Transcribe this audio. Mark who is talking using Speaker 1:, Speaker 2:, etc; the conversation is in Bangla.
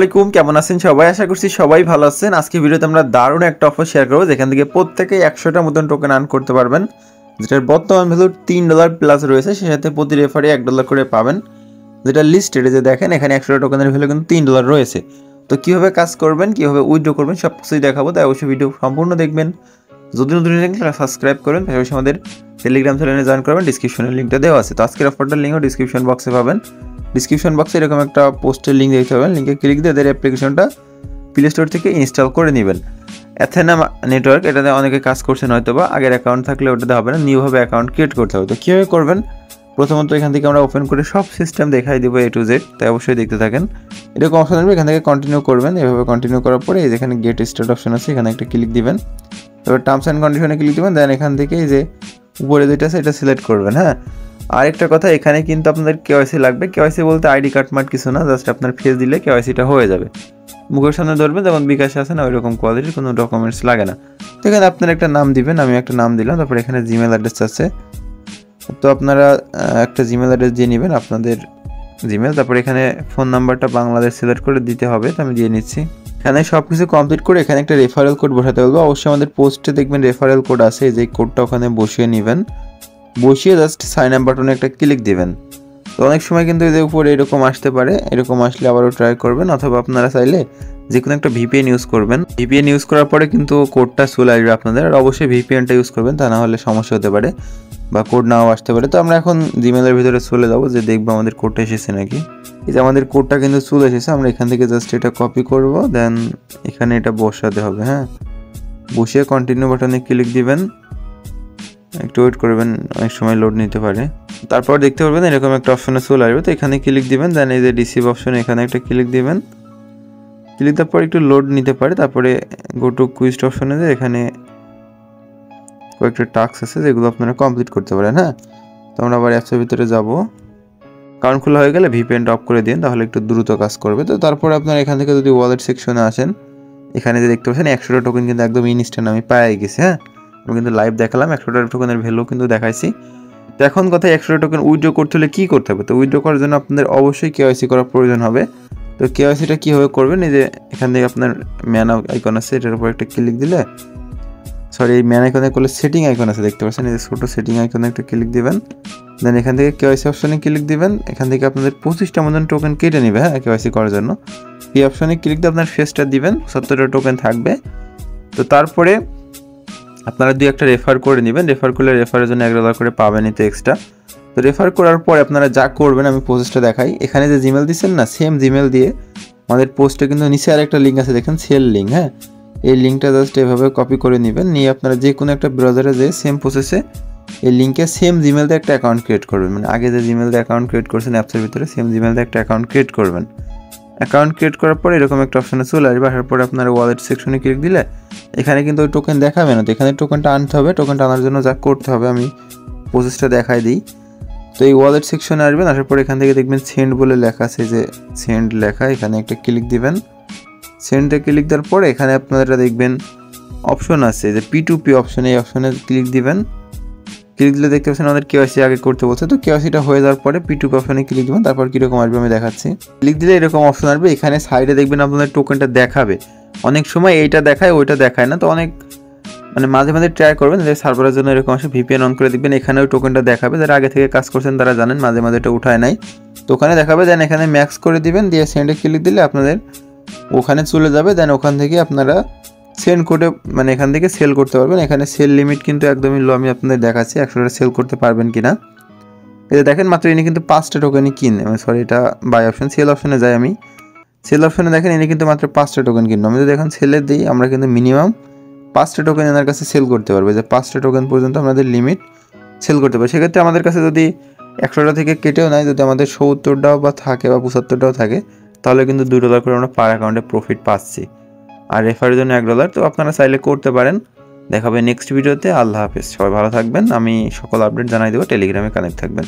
Speaker 1: আসসালামু আলাইকুম, কেমন আছেন সবাই? আশা করছি সবাই ভালো আছেন। আজকে ভিডিওতে আমরা দারুণ একটা অফার শেয়ার করব, যেখান থেকে প্রত্যেকেই 100টা মতন টোকেন আর্ন করতে পারবেন, যেটার বর্তমান ভ্যালু $3 প্লাস রয়েছে। সে সাথে প্রতি রেফারে $1 করে পাবেন, যেটা লিস্টেড। যে দেখেন এখানে 100টা টোকেনের ভ্যালু কিন্তু $3 রয়েছে। তো কীভাবে কাজ করবেন, কীভাবে উইথড্র করবেন, সব কিছুই দেখাবো, তাই অবশ্যই ভিডিও সম্পূর্ণ দেখবেন। যদি নতুন সাবস্ক্রাইব করেন, পাশাপাশি আমাদের টেলিগ্রাম চ্যানেলে জয়েন করবেন, ডিসক্রিপশনের লিঙ্কটা দেওয়া আছে। তো আজকের অফারটার লিঙ্কও ডিসক্রিপশন বক্সে পাবেন। ডিসক্রিপশন বক্সে এরকম একটা পোস্টের লিঙ্ক দেখতে পাবেন, লিঙ্কে ক্লিক দিয়ে এদের অ্যাপ্লিকেশনটা প্লে স্টোর থেকে ইনস্টল করে নেবেন। অ্যাথেনা নেটওয়ার্ক, এটাতে অনেকে কাজ করছেন হয়তো বা, আগের অ্যাকাউন্ট থাকলে ওটাতে হবে না, নিউভাবে অ্যাকাউন্ট ক্রিয়েট করতে হবে। তো কীভাবে করবেন, প্রথমত এখান থেকে আমরা ওপেন করে সব সিস্টেম দেখাই দেবো A to Z, তাই অবশ্যই দেখতে থাকেন। এরকম অপশন আসবে, এখান থেকে কন্টিনিউ করবেন। এভাবে কন্টিনিউ করার পরে এই যেখানে গেট স্টার্ট অপশন আছে, এখানে একটা ক্লিক দিবেন। এবার টার্মস অ্যান্ড কন্ডিশনে ক্লিক দেবেন, দেন এখান থেকে এই যে উপরে যেটা আছে এটা সিলেক্ট করবেন। হ্যাঁ, আরেকটা কথা, এখানে কিন্তু আপনাদের কেওয়াইসি লাগবে। কেওয়াইসি বলতে আইডি কার্ড মার্ড কিছু না, জাস্ট আপনার ফেস দিলে কেওয়াইসিটা হয়ে যাবে। মুখের সামনে ধরবেন, যেমন বিকাশে আছে না, ওইরকম কোয়ালিটির কোনো ডকুমেন্টস লাগে না। তো এখানে আপনার একটা নাম দিবেন, আমি একটা নাম দিলাম। তারপরে এখানে জিমেল অ্যাড্রেস আছে, তো আপনারা একটা জিমেল অ্যাড্রেস দিয়ে নেবেন, আপনাদের জিমেল। তারপরে এখানে ফোন নাম্বারটা বাংলাদেশ সিলেক্ট করে দিতে হবে, তো আমি দিয়ে নিচ্ছি। এখানে সব কিছু কমপ্লিট করে এখানে একটা রেফারেল কোড বসাতে বলবো। অবশ্যই আমাদের পোস্টে দেখবেন রেফারেল কোড আছে, যে কোডটা ওখানে বসিয়ে নেবেন। বসিয়ে জাস্ট সাইন আপ বাটনে একটা ক্লিক দিবেন। তো অনেক সময় কিন্তু এদের উপরে এরকম আসতে পারে, এরকম আসলে আবারও ট্রাই করবেন, অথবা আপনারা চাইলে যে কোনো একটা ভিপিএন ইউজ করবেন। ভিপিএন ইউজ করার পরে কিন্তু কোডটা চলে আসবে আপনাদের, আর অবশ্যই ভিপিএনটা ইউজ করবেন, তা না হলে সমস্যা হতে পারে বা কোড নাও আসতে পারে। তো আমরা এখন জিমেলের ভিতরে চলে যাবো, যে দেখবো আমাদের কোডটা এসেছে নাকি। এই যে আমাদের কোডটা কিন্তু চলে এসেছে, আমরা এখান থেকে জাস্ট এটা কপি করব, দেন এখানে এটা বসাতে হবে। হ্যাঁ, বসিয়ে কন্টিনিউ বাটনে ক্লিক দিবেন, একটু ওয়েট করবেন, অনেক সময় লোড নিতে পারে। তারপর দেখতে পারবেন এরকম একটা অপশনে চলে আসবে, তো এখানে ক্লিক দিবেন, দেন এই যে রিসিভ অপশন, এখানে একটা ক্লিক দিবেন। ক্লিক দেওয়ার পর একটু লোড নিতে পারে, তারপরে গো টু কুইজ অপশনে যে এখানে কয়েকটা টাস্ক আছে যেগুলো আপনারা কমপ্লিট করতে পারেন। হ্যাঁ, তো আমরা আবার অ্যাপসের ভিতরে যাব। অ্যাকাউন্ট খোলা হয়ে গেলে ভিপিএনটা অফ করে দিন, তাহলে একটু দ্রুত কাজ করবে। তো তারপরে আপনারা এখান থেকে যদি ওয়ালেট সেকশনে আসেন, এখানে যে দেখতে পাচ্ছেন 100টা টোকেন কিন্তু একদম ইনস্ট্যান্ট আমি পেয়ে গেছি। হ্যাঁ, আমি কিন্তু লাইভ দেখালাম, 100টা টোকেনের ভ্যালু কিন্তু দেখাইছি। তো এখন কথা, 100টা টোকেন উইথড্র করতে হলে কী করতে হবে? তো উইথড্র করার জন্য আপনাদের অবশ্যই কেওয়াইসি করার প্রয়োজন হবে। তো কেওয়াইসিটা কীভাবে করবেন, এই যে এখান থেকে আপনার ম্যান আইকন আছে, এটার উপর একটা ক্লিক দিলে, সরি এই ম্যান আইকনে করলে সেটিং আইকন আছে দেখতে পাচ্ছেন, এই যে ছোটো সেটিং আইকনে একটা ক্লিক দিবেন, দেন এখান থেকে কেওয়াইসি অপশনে ক্লিক দিবেন। এখান থেকে আপনাদের 25টা মতন টোকেন কেটে নেবে। হ্যাঁ, কেওয়াইসি করার জন্য এই অপশনে ক্লিক দিয়ে আপনার ফেসটা দিবেন, 70টা টোকেন থাকবে। তো তারপরে আপনারা দুই একটা রেফার করে নেবেন, রেফার করলে রেফারের জন্য $1 করে পাবেনই তো এক্সট্রা। তো রেফার করার পর আপনারা যা করবেন আমি প্রসেসটা দেখাই। এখানে যে জিমেল দিচ্ছেন না, সেম জিমেল দিয়ে আমাদের পোস্টে কিন্তু নিচে আরেকটা লিঙ্ক আছে, দেখেন সেল লিঙ্ক। হ্যাঁ, এই লিঙ্কটা জাস্ট এভাবে কপি করে নেবেন, নিয়ে আপনারা যে কোনো একটা ব্রাউজারে যে সেম প্রসেসে এই লিঙ্কে সেম জিমেল দিয়ে একটা অ্যাকাউন্ট ক্রিয়েট করবেন। মানে আগে যে জিমেল দিয়ে অ্যাকাউন্ট ক্রিয়েট করছেন অ্যাপসের ভিতরে, সেম জিমেল দিয়ে একটা অ্যাকাউন্ট ক্রিয়েট করবেন। অ্যাকাউন্ট ক্রিয়েট করার পরে এরকম একটা অপশনে চলে আসবে, আসার পরে আপনার ওয়ালেট সেকশনে ক্লিক দিলে এখানে কিন্তু ওই টোকেন দেখাবে না। তো এখানে টোকেনটা আনতে হবে, টোকেনটা আনার জন্য যা করতে হবে আমি প্রসেসটা দেখাই দিই। তো এই ওয়ালেট সেকশনে আসবেন, আসার পরে এখান থেকে দেখবেন সেন্ড বলে লেখা আছে, যে সেন্ড লেখা, এখানে একটা ক্লিক দিবেন। সেন্ডে ক্লিক দেওয়ার পরে এখানে আপনারা দেখবেন অপশন আছে যে P2P অপশন, এই অপশনে ক্লিক দিবেন। ক্লিক দিলে দেখতে পাচ্ছেন আমাদের কেওয়াইসি আগে করতে বলছে, তো কেওয়াইসিটা হয়ে যাওয়ার পরে P2P অপশনে ক্লিক দিবেন। তারপর কীরকম আসবে আমি দেখাচ্ছি। ক্লিক দিলে এরকম অপশন আসবে, এখানে সাইডে দেখবেন আপনাদের টোকেনটা দেখাবে। অনেক সময় এইটা দেখায়, ওইটা দেখায় না। তো অনেক মানে মাঝে মাঝে ট্রাই করবেন, যে সার্ভারের জন্য এরকম আসে, ভিপিএন অন করে দেখবেন এখানে ওই টোকেনটা দেখাবে। যারা আগে থেকে কাজ করছেন তারা জানেন, মাঝে মাঝে এটা উঠায় নাই, তো ওখানে দেখাবে। দেন এখানে ম্যাক্স করে দিবেন, দিয়ে সেন্ডে ক্লিক দিলে আপনাদের ওখানে চলে যাবে। দেন ওখান থেকে আপনারা সেন্ড করে মানে এখান থেকে সেল করতে পারবেন। এখানে সেল লিমিট কিন্তু একদমই লো, আমি আপনাদের দেখাচ্ছি 100টা সেল করতে পারবেন কিনা। এটা দেখেন মাত্র ইনি কিন্তু 5টা টোকেনই কিনে, সরি এটা বাই অপশন, সেল অপশনে যাই আমি। সেল অপশনে দেখেন ইনি কিন্তু মাত্র 5টা টোকেন কিনবো। আমি যদি এখন সেলে দিই, আমরা কিন্তু মিনিমাম 5টা টোকেন এনার কাছে সেল করতে পারবো, যে 5টা টোকেন পর্যন্ত আমাদের লিমিট সেল করতে পারবো। সেক্ষেত্রে আমাদের কাছে যদি 100টা থেকে কেটেও নেয়, যদি আমাদের 70টাও বা থাকে বা 75টাও থাকে, তাহলে কিন্তু $2 করে আমরা পার অ্যাকাউন্টে প্রফিট পাচ্ছি। আর রেফারের জন্য $1। তো আপনারা চাইলে করতে পারেন। দেখাবে নেক্সট ভিডিওতে। আল্লাহ হাফেজ, সবাই ভালো থাকবেন। আমি সকল আপডেট জানাই দেবো, টেলিগ্রামে কানেক্ট থাকবেন।